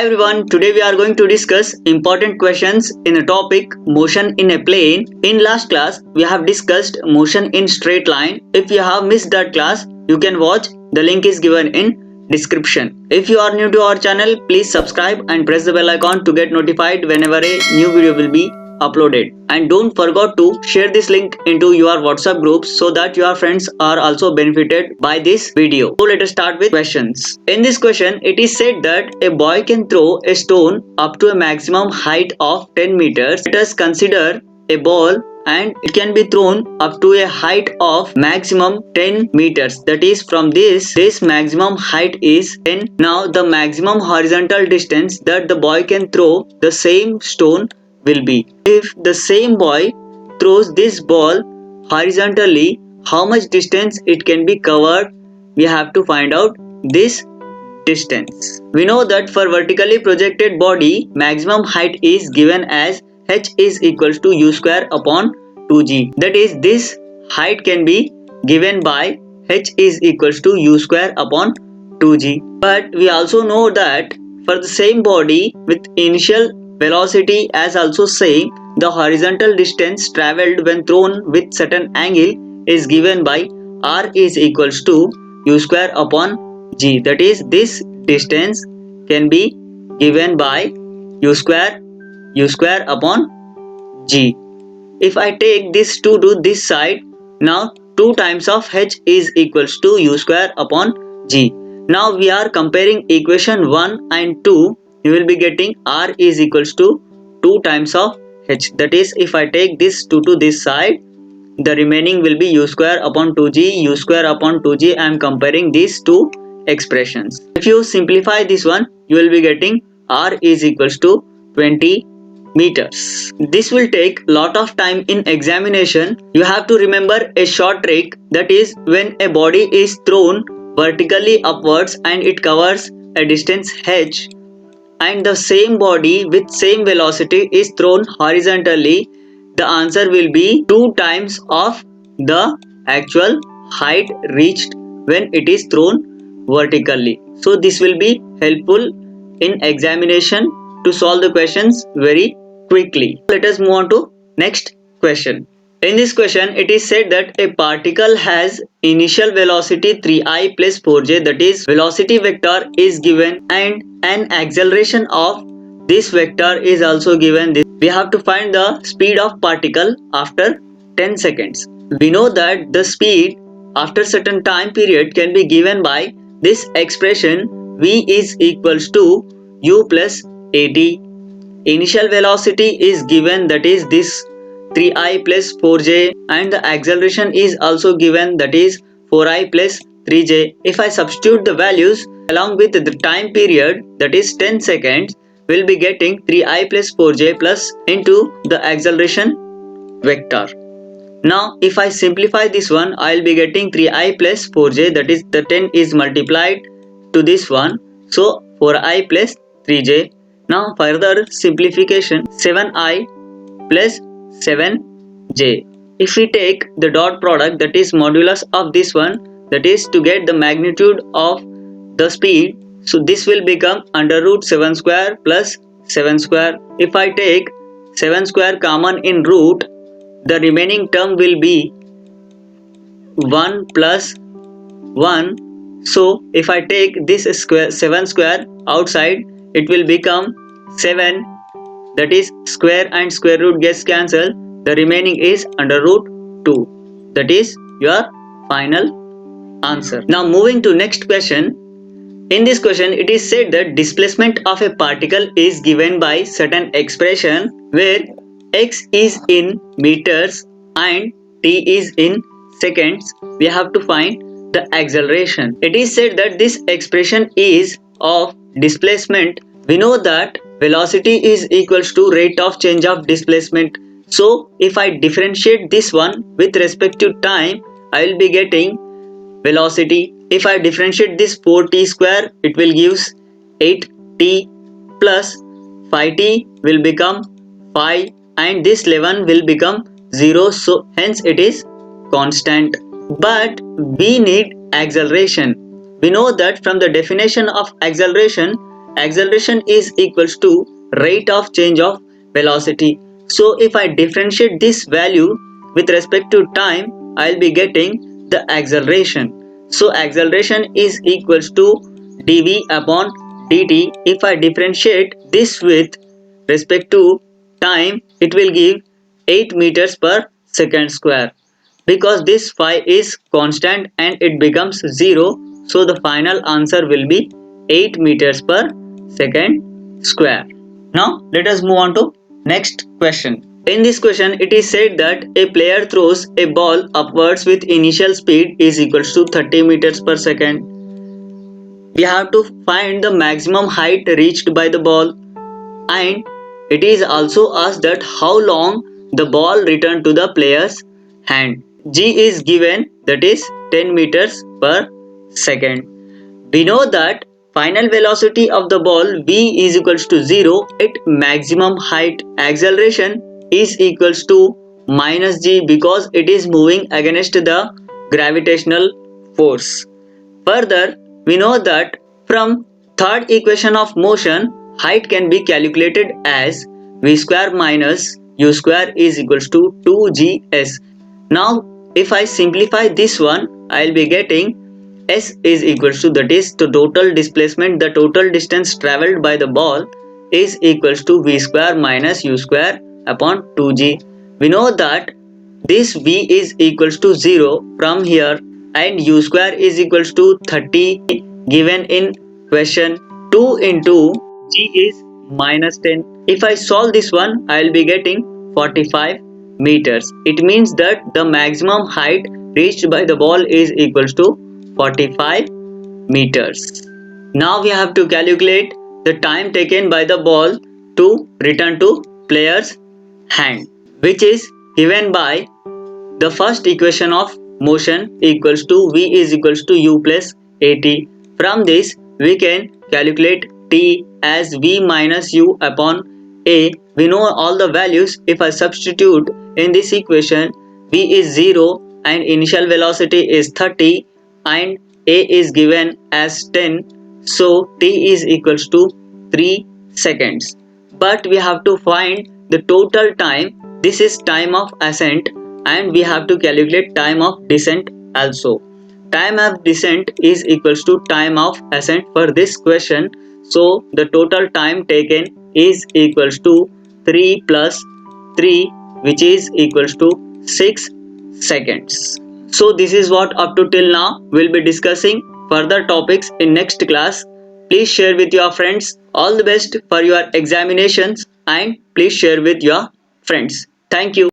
Hi everyone, today we are going to discuss important questions in a topic motion in a plane. In last class, we have discussed motion in straight line. If you have missed that class, you can watch. The link is given in description. If you are new to our channel, please subscribe and press the bell icon to get notified whenever a new video will be uploaded. And don't forget to share this link into your WhatsApp groups so that your friends are also benefited by this video. So let us start with questions. In this question, it is said that a boy can throw a stone up to a maximum height of 10 meters. Let us consider a ball and it can be thrown up to a height of maximum 10 meters. That is, from this maximum height is 10. Now the maximum horizontal distance that the boy can throw the same stone will be. If the same boy throws this ball horizontally, how much distance it can be covered? We have to find out this distance. We know that for vertically projected body, maximum height is given as h is equals to u square upon 2g. That is, this height can be given by h is equals to u square upon 2g. But we also know that for the same body with initial velocity as also same, the horizontal distance travelled when thrown with certain angle is given by r is equals to u square upon g. That is, this distance can be given by u square upon g. If I take this 2 to this side, now 2 times of h is equals to u square upon g. Now we are comparing equation 1 and 2. You will be getting r is equals to 2 times of h. That is, if I take this 2 to this side, the remaining will be u square upon 2g, u square upon 2g. I am comparing these two expressions. If you simplify this one, you will be getting r is equals to 20 meters. This will take lot of time in examination. You have to remember a short trick, that is, when a body is thrown vertically upwards and it covers a distance h, and the same body with same velocity is thrown horizontally, the answer will be 2 times of the actual height reached when it is thrown vertically. So this will be helpful in examination to solve the questions very quickly. Let us move on to next question. In this question, it is said that a particle has initial velocity 3i plus 4j, that is, velocity vector is given and an acceleration of this vector is also given. We have to find the speed of particle after 10 seconds. We know that the speed after certain time period can be given by this expression v is equals to u plus at. Initial velocity is given, that is this 3i plus 4j, and the acceleration is also given, that is 4i plus 3j. If I substitute the values along with the time period, that is 10 seconds, we'll be getting 3i plus 4j plus into the acceleration vector. Now if I simplify this one, I'll be getting 3i plus 4j, that is the 10 is multiplied to this one, so 4i plus 3j. Now further simplification, 7i plus 7j. If we take the dot product, that is modulus of this one, that is to get the magnitude of the speed, so this will become under root 7 square plus 7 square. If I take 7 square common in root, the remaining term will be 1 plus 1. So if I take this square 7 square outside, it will become 7, that is square and square root gets cancelled. The remaining is under root 2. That is your final answer. Now moving to next question. In this question, it is said that displacement of a particle is given by certain expression where x is in meters and t is in seconds. We have to find the acceleration. It is said that this expression is of displacement. We know that velocity is equals to rate of change of displacement. So if I differentiate this one with respect to time, I will be getting velocity. If I differentiate this 4t square, it will give 8t plus 5t will become 5 and this 11 will become 0. So hence it is constant. But we need acceleration. We know that from the definition of acceleration, acceleration is equals to rate of change of velocity. So if I differentiate this value with respect to time, I'll be getting the acceleration. So acceleration is equals to dv upon dt. If I differentiate this with respect to time, it will give 8 meters per second square. Because this phi is constant and it becomes 0, so the final answer will be 8 meters per second square. Now let us move on to next question. In this question, it is said that a player throws a ball upwards with initial speed is equals to 30 meters per second. We have to find the maximum height reached by the ball, and it is also asked that how long the ball returned to the player's hand. G is given, that is 10 meters per second. We know that final velocity of the ball v is equals to 0 at maximum height. Acceleration is equals to minus g because it is moving against the gravitational force. Further, we know that from third equation of motion, height can be calculated as v square minus u square is equals to 2gs. Now, if I simplify this one, I will be getting s is equals to, that is the total displacement, the total distance travelled by the ball is equals to v square minus u square upon 2g. We know that this v is equals to 0 from here, and u square is equals to 30 given in question. 2 into g is minus 10. If I solve this one, I will be getting 45 meters. It means that the maximum height reached by the ball is equals to 45 meters. Now we have to calculate the time taken by the ball to return to player's hand, which is given by the first equation of motion equals to v is equals to u plus at. From this we can calculate t as v minus u upon a. We know all the values. If I substitute in this equation, v is 0 and initial velocity is 30 and a is given as 10, so t is equals to 3 seconds. But we have to find the total time. This is time of ascent, and we have to calculate time of descent also. Time of descent is equals to time of ascent for this question. So the total time taken is equals to 3 plus 3, which is equals to 6 seconds. So this is what up to till now we'll be discussing. Further topics in next class. Please share with your friends. All the best for your examinations, and please share with your friends. Thank you.